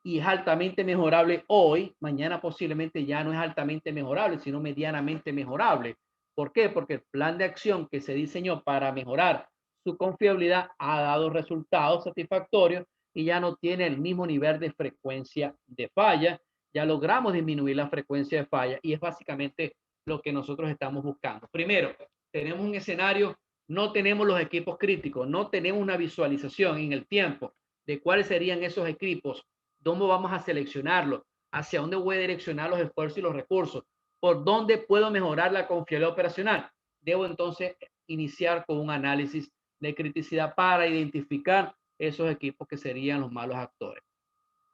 y es altamente mejorable hoy, mañana posiblemente ya no es altamente mejorable, sino medianamente mejorable. ¿Por qué? Porque el plan de acción que se diseñó para mejorar su confiabilidad ha dado resultados satisfactorios y ya no tiene el mismo nivel de frecuencia de falla. Ya logramos disminuir la frecuencia de falla y es básicamente lo que nosotros estamos buscando. Primero, tenemos un escenario, no tenemos los equipos críticos, no tenemos una visualización en el tiempo de cuáles serían esos equipos, cómo vamos a seleccionarlo, hacia dónde voy a direccionar los esfuerzos y los recursos, por dónde puedo mejorar la confiabilidad operacional. Debo entonces iniciar con un análisis de criticidad para identificar esos equipos que serían los malos actores.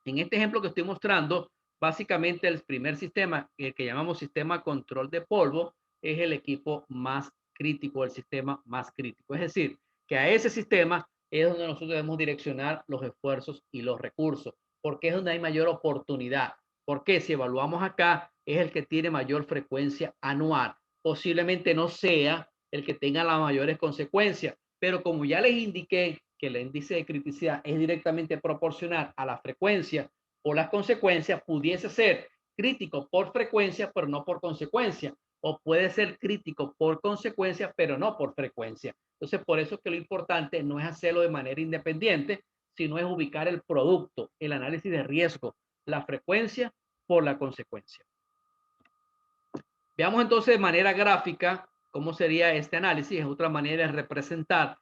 En este ejemplo que estoy mostrando, básicamente el primer sistema, el que llamamos sistema control de polvo, es el equipo más crítico, el sistema más crítico. Es decir, que a ese sistema es donde nosotros debemos direccionar los esfuerzos y los recursos, porque es donde hay mayor oportunidad. Porque si evaluamos acá, es el que tiene mayor frecuencia anual. Posiblemente no sea el que tenga las mayores consecuencias, pero como ya les indiqué que el índice de criticidad es directamente proporcional a la frecuencia o las consecuencias, pudiese ser crítico por frecuencia, pero no por consecuencia, o puede ser crítico por consecuencia, pero no por frecuencia. Entonces, por eso es que lo importante no es hacerlo de manera independiente, sino es ubicar el producto, el análisis de riesgo, la frecuencia por la consecuencia. Veamos entonces de manera gráfica cómo sería este análisis. Es otra manera de representar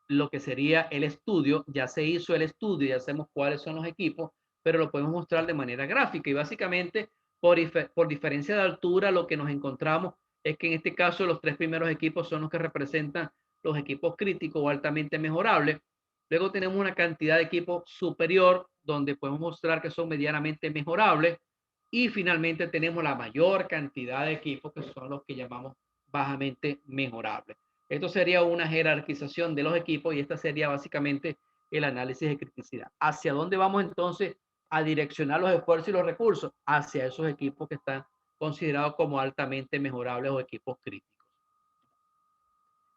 lo que sería el estudio. Ya se hizo el estudio, ya sabemos cuáles son los equipos, pero lo podemos mostrar de manera gráfica. Y básicamente, por diferencia de altura, lo que nos encontramos es que en este caso los tres primeros equipos son los que representan los equipos críticos o altamente mejorables. Luego tenemos una cantidad de equipos superior, donde podemos mostrar que son medianamente mejorables. Y finalmente tenemos la mayor cantidad de equipos que son los que llamamos bajamente mejorables. Esto sería una jerarquización de los equipos y esta sería básicamente el análisis de criticidad. ¿Hacia dónde vamos entonces a direccionar los esfuerzos y los recursos? Hacia esos equipos que están considerados como altamente mejorables o equipos críticos.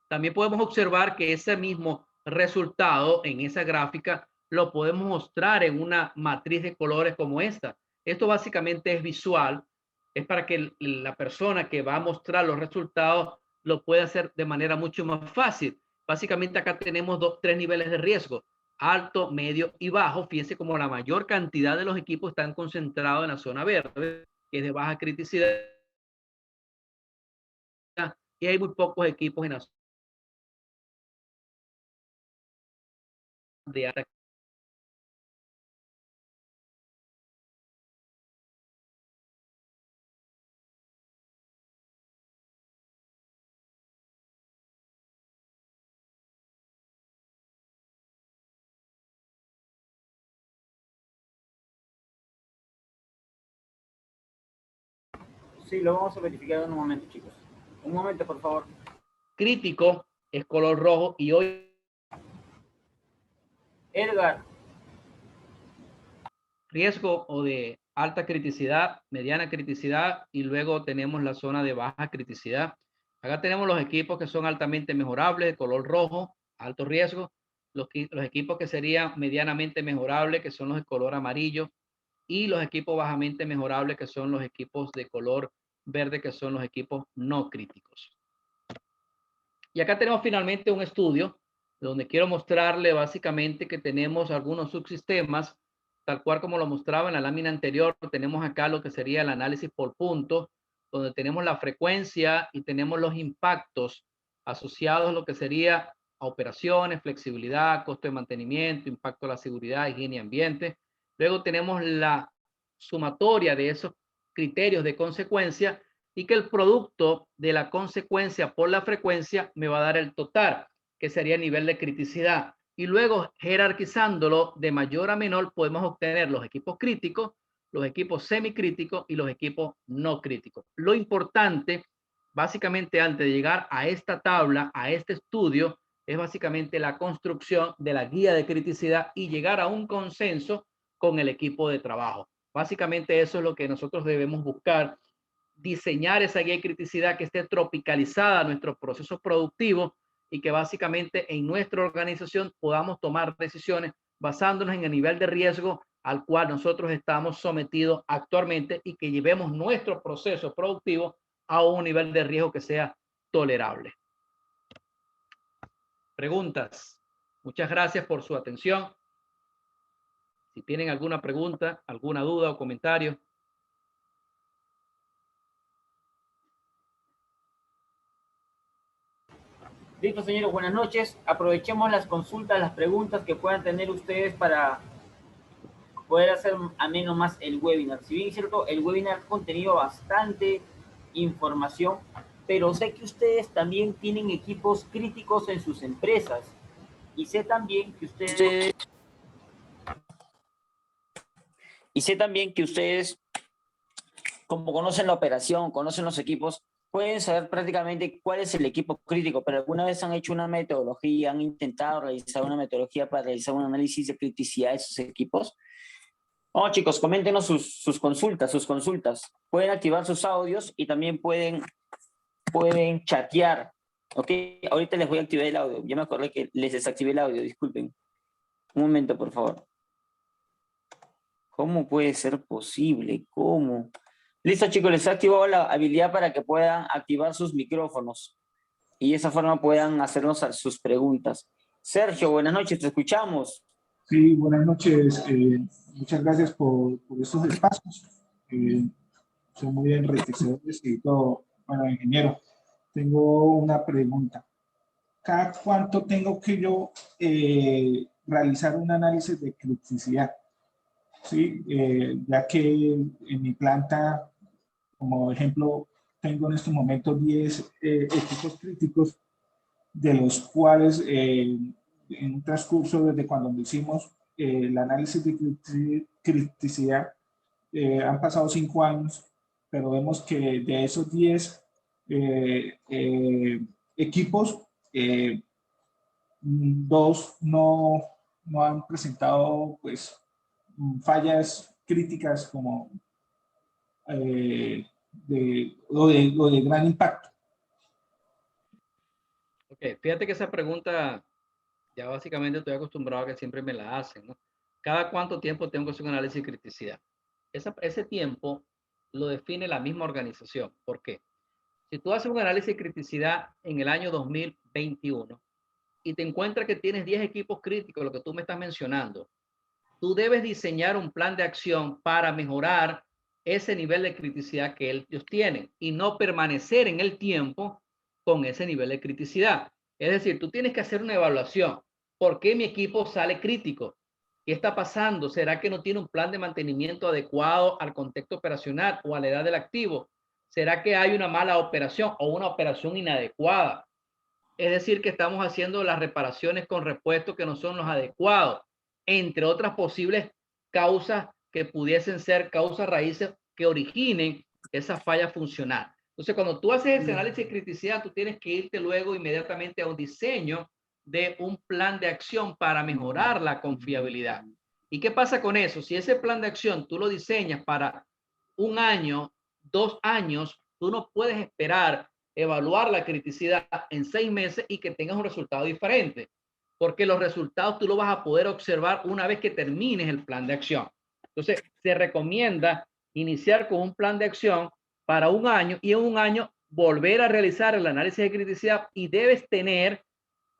También podemos observar que ese mismo resultado en esa gráfica lo podemos mostrar en una matriz de colores como esta. Esto básicamente es visual, es para que la persona que va a mostrar los resultados lo pueda hacer de manera mucho más fácil. Básicamente acá tenemos tres niveles de riesgo, alto, medio y bajo. Fíjense como la mayor cantidad de los equipos están concentrados en la zona verde, que es de baja criticidad, y hay muy pocos equipos en la zona de alta. Sí, lo vamos a verificar en un momento, chicos. Un momento, por favor. Crítico es color rojo y hoy Edgar. Riesgo o de alta criticidad, mediana criticidad y luego tenemos la zona de baja criticidad. Acá tenemos los equipos que son altamente mejorables, de color rojo, alto riesgo, los equipos que serían medianamente mejorables, que son los de color amarillo, y los equipos bajamente mejorables, que son los equipos de color verde, que son los equipos no críticos. Y acá tenemos finalmente un estudio donde quiero mostrarle básicamente que tenemos algunos subsistemas, tal cual como lo mostraba en la lámina anterior. Tenemos acá lo que sería el análisis por puntos, donde tenemos la frecuencia y tenemos los impactos asociados a lo que sería a operaciones, flexibilidad, costo de mantenimiento, impacto a la seguridad, higiene y ambiente. Luego tenemos la sumatoria de esos criterios de consecuencia y que el producto de la consecuencia por la frecuencia me va a dar el total, que sería el nivel de criticidad. Y luego, jerarquizándolo de mayor a menor, podemos obtener los equipos críticos, los equipos semicríticos y los equipos no críticos. Lo importante, básicamente, antes de llegar a esta tabla, a este estudio, es básicamente la construcción de la guía de criticidad y llegar a un consenso con el equipo de trabajo. Básicamente eso es lo que nosotros debemos buscar, diseñar esa guía de criticidad que esté tropicalizada a nuestro proceso productivo y que básicamente en nuestra organización podamos tomar decisiones basándonos en el nivel de riesgo al cual nosotros estamos sometidos actualmente y que llevemos nuestro proceso productivo a un nivel de riesgo que sea tolerable. Preguntas. Muchas gracias por su atención. Si tienen alguna pregunta, alguna duda o comentario. Listo, señores, buenas noches. Aprovechemos las consultas, las preguntas que puedan tener ustedes para poder hacer ameno más el webinar. Si bien es cierto, el webinar ha contenido bastante información, pero sé que ustedes también tienen equipos críticos en sus empresas y sé también que ustedes, como conocen la operación, conocen los equipos, pueden saber prácticamente cuál es el equipo crítico, pero alguna vez han hecho una metodología, han intentado realizar una metodología para realizar un análisis de criticidad de sus equipos. Oh, chicos, coméntenos sus consultas. Pueden activar sus audios y también pueden chatear. Ok, ahorita les voy a activar el audio. Ya me acordé que les desactivé el audio, disculpen. Un momento, por favor. ¿Cómo puede ser posible? ¿Cómo? Listo, chicos, les he activado la habilidad para que puedan activar sus micrófonos y de esa forma puedan hacernos sus preguntas. Sergio, buenas noches, te escuchamos. Sí, buenas noches. Muchas gracias por estos espacios. Son muy enriquecedores y todo. Bueno, ingeniero, tengo una pregunta. ¿Cada cuánto tengo que yo realizar un análisis de criticidad? ¿Sí? Ya que en mi planta, como ejemplo, tengo en estos momentos 10 equipos críticos, de los cuales en un transcurso desde cuando hicimos el análisis de criticidad han pasado 5 años, pero vemos que de esos 10 equipos, 2 no no han presentado pues fallas críticas como o de gran impacto. Ok, fíjate que esa pregunta ya básicamente estoy acostumbrado a que siempre me la hacen, ¿no? ¿Cada cuánto tiempo tengo que hacer un análisis de criticidad? Ese tiempo lo define la misma organización. ¿Por qué? Si tú haces un análisis de criticidad en el año 2021 y te encuentras que tienes 10 equipos críticos, lo que tú me estás mencionando, tú debes diseñar un plan de acción para mejorar ese nivel de criticidad que ellos tienen y no permanecer en el tiempo con ese nivel de criticidad. Es decir, tú tienes que hacer una evaluación. ¿Por qué mi equipo sale crítico? ¿Qué está pasando? ¿Será que no tiene un plan de mantenimiento adecuado al contexto operacional o a la edad del activo? ¿Será que hay una mala operación o una operación inadecuada? Es decir, que estamos haciendo las reparaciones con repuestos que no son los adecuados, entre otras posibles causas que pudiesen ser causas raíces que originen esa falla funcional. Entonces, cuando tú haces ese análisis de criticidad, tú tienes que irte luego inmediatamente a un diseño de un plan de acción para mejorar la confiabilidad. ¿Y qué pasa con eso? Si ese plan de acción tú lo diseñas para un año, 2 años, tú no puedes esperar evaluar la criticidad en 6 meses y que tengas un resultado diferente, porque los resultados tú lo vas a poder observar una vez que termines el plan de acción. Entonces, se recomienda iniciar con un plan de acción para un año y en un año volver a realizar el análisis de criticidad y debes tener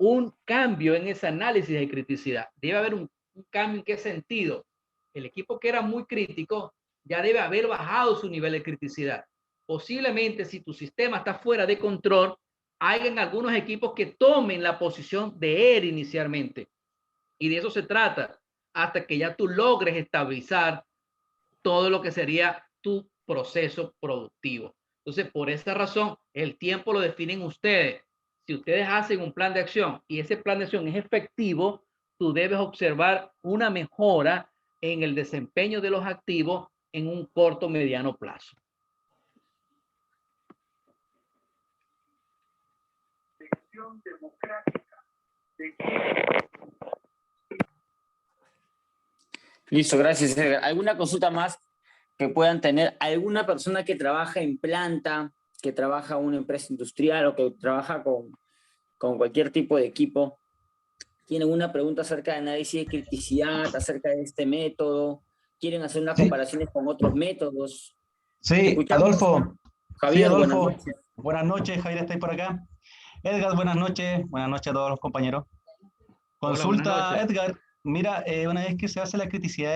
un cambio en ese análisis de criticidad. Debe haber un cambio. ¿En qué sentido? El equipo que era muy crítico ya debe haber bajado su nivel de criticidad. Posiblemente si tu sistema está fuera de control, hay en algunos equipos que tomen la posición de él inicialmente. Y de eso se trata, hasta que ya tú logres estabilizar todo lo que sería tu proceso productivo. Entonces, por esa razón, el tiempo lo definen ustedes. Si ustedes hacen un plan de acción y ese plan de acción es efectivo, tú debes observar una mejora en el desempeño de los activos en un corto mediano plazo. Listo, gracias, Edgar. ¿Alguna consulta más que puedan tener? ¿Alguna persona que trabaja en planta, que trabaja en una empresa industrial o que trabaja con cualquier tipo de equipo, tiene una pregunta acerca de análisis de criticidad, acerca de este método? ¿Quieren hacer unas Sí, comparaciones con otros métodos? Te sí, escuchamos. Adolfo. Sí, Javier, buenas Adolfo. noches. Buenas noches, Javier, ¿estáis por acá? Edgar, buenas noches. Buenas noches a todos los compañeros. Hola, buenas Consulta, noches. Edgar. Mira, una vez que se hace la criticidad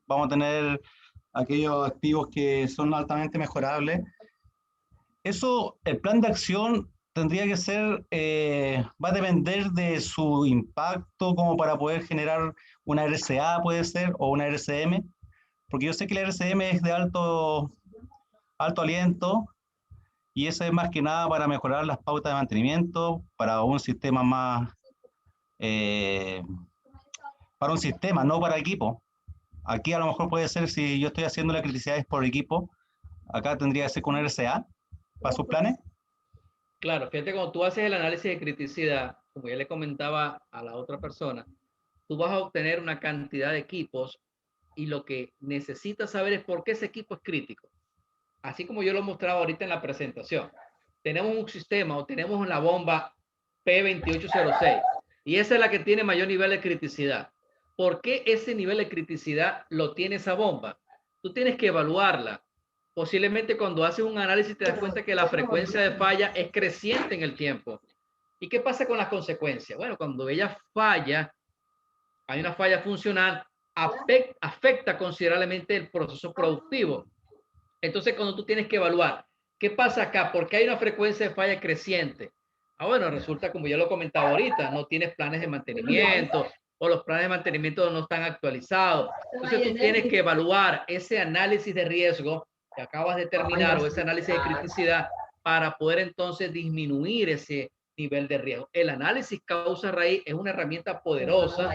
vamos a tener aquellos activos que son altamente mejorables. Eso, el plan de acción tendría que ser, va a depender de su impacto como para poder generar una RCA, puede ser, o una RCM, porque yo sé que la RCM es de alto aliento y eso es más que nada para mejorar las pautas de mantenimiento para un sistema más, eh, para un sistema, no para equipo. Aquí a lo mejor puede ser, si yo estoy haciendo la criticidad por equipo, acá tendría que ser con RCA para sus planes. Claro, fíjate, cuando tú haces el análisis de criticidad, como ya le comentaba a la otra persona, tú vas a obtener una cantidad de equipos y lo que necesitas saber es por qué ese equipo es crítico. Así como yo lo mostraba ahorita en la presentación. Tenemos un sistema o tenemos la bomba P2806 y esa es la que tiene mayor nivel de criticidad. ¿Por qué ese nivel de criticidad lo tiene esa bomba? Tú tienes que evaluarla. Posiblemente cuando haces un análisis te das cuenta que la frecuencia de falla es creciente en el tiempo. ¿Y qué pasa con las consecuencias? Bueno, cuando ella falla, hay una falla funcional, afecta considerablemente el proceso productivo. Entonces, cuando tú tienes que evaluar, ¿qué pasa acá? Porque hay una frecuencia de falla creciente. Ah, bueno, resulta, como ya lo comentaba ahorita, no tienes planes de mantenimiento o los planes de mantenimiento no están actualizados. Entonces, tú tienes que evaluar ese análisis de riesgo que acabas de terminar o ese análisis de criticidad para poder entonces disminuir ese nivel de riesgo. El análisis causa-raíz es una herramienta poderosa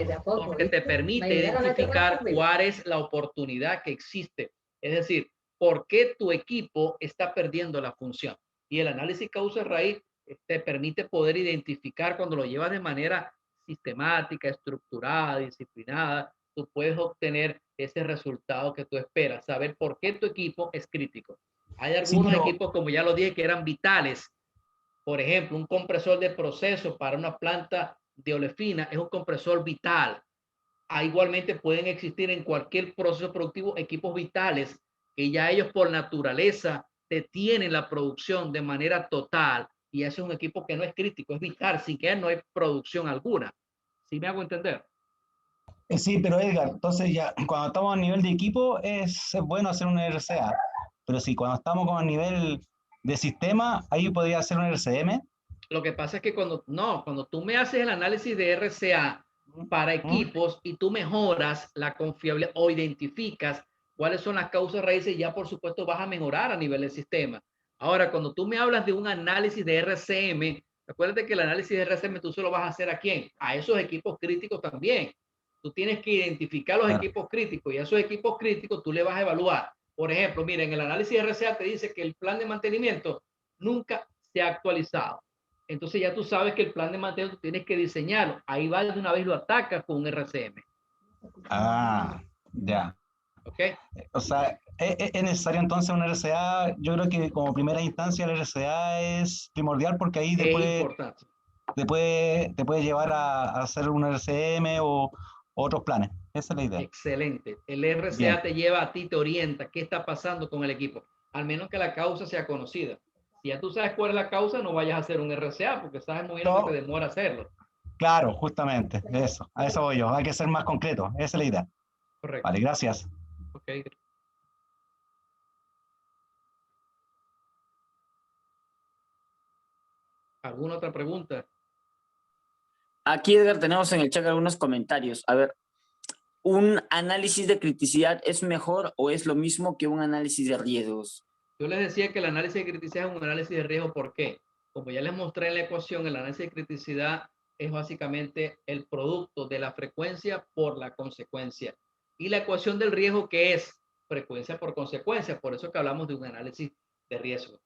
porque te permite identificar cuál es la oportunidad que existe. Es decir, por qué tu equipo está perdiendo la función. Y el análisis causa-raíz te permite poder identificar cuando lo llevas de manera sistemática, estructurada, disciplinada, tú puedes obtener ese resultado que tú esperas, saber por qué tu equipo es crítico. Hay algunos equipos, como ya lo dije, que eran vitales. Por ejemplo, un compresor de proceso para una planta de olefina es un compresor vital. Igualmente pueden existir en cualquier proceso productivo equipos vitales que ya ellos por naturaleza detienen la producción de manera total, y ese es un equipo que no es crítico, es vital, sin que no hay producción alguna. ¿Sí me hago entender? Sí, pero Edgar, entonces ya cuando estamos a nivel de equipo es bueno hacer un RCA, pero si cuando estamos como a nivel de sistema, ahí podría hacer un RCM. Lo que pasa es que cuando tú me haces el análisis de RCA para equipos y tú mejoras la confiabilidad o identificas cuáles son las causas raíces, ya por supuesto vas a mejorar a nivel del sistema. Ahora, cuando tú me hablas de un análisis de RCM, acuérdate que el análisis de RCM tú solo vas a hacer a quién, a esos equipos críticos también. Tú tienes que identificar los equipos críticos, y a esos equipos críticos tú le vas a evaluar. Por ejemplo, miren, el análisis de RCA te dice que el plan de mantenimiento nunca se ha actualizado. Entonces ya tú sabes que el plan de mantenimiento tienes que diseñarlo. Ahí va de una vez lo atacas con un RCM. Ah, ya. ¿Ok? O sea, ¿es necesario entonces un RCA? Yo creo que como primera instancia el RCA es primordial porque ahí Es después importante. te puede llevar a hacer un RCM o otros planes. Esa es la idea. Excelente. El RCA Bien. te lleva a ti, te orienta qué está pasando con el equipo, al menos que la causa sea conocida. Si ya tú sabes cuál es la causa, no vayas a hacer un RCA porque sabes muy bien lo que te demora hacerlo. Claro, justamente, eso, a eso voy yo. Hay que ser más concreto, esa es la idea. Correcto. Vale, gracias. Ok. ¿Alguna otra pregunta? Aquí, Edgar, tenemos en el chat algunos comentarios. A ver, ¿un análisis de criticidad es mejor o es lo mismo que un análisis de riesgos? Yo les decía que el análisis de criticidad es un análisis de riesgo. ¿Por qué? Como ya les mostré en la ecuación, el análisis de criticidad es básicamente el producto de la frecuencia por la consecuencia. Y la ecuación del riesgo, que es frecuencia por consecuencia. Por eso que hablamos de un análisis de riesgo.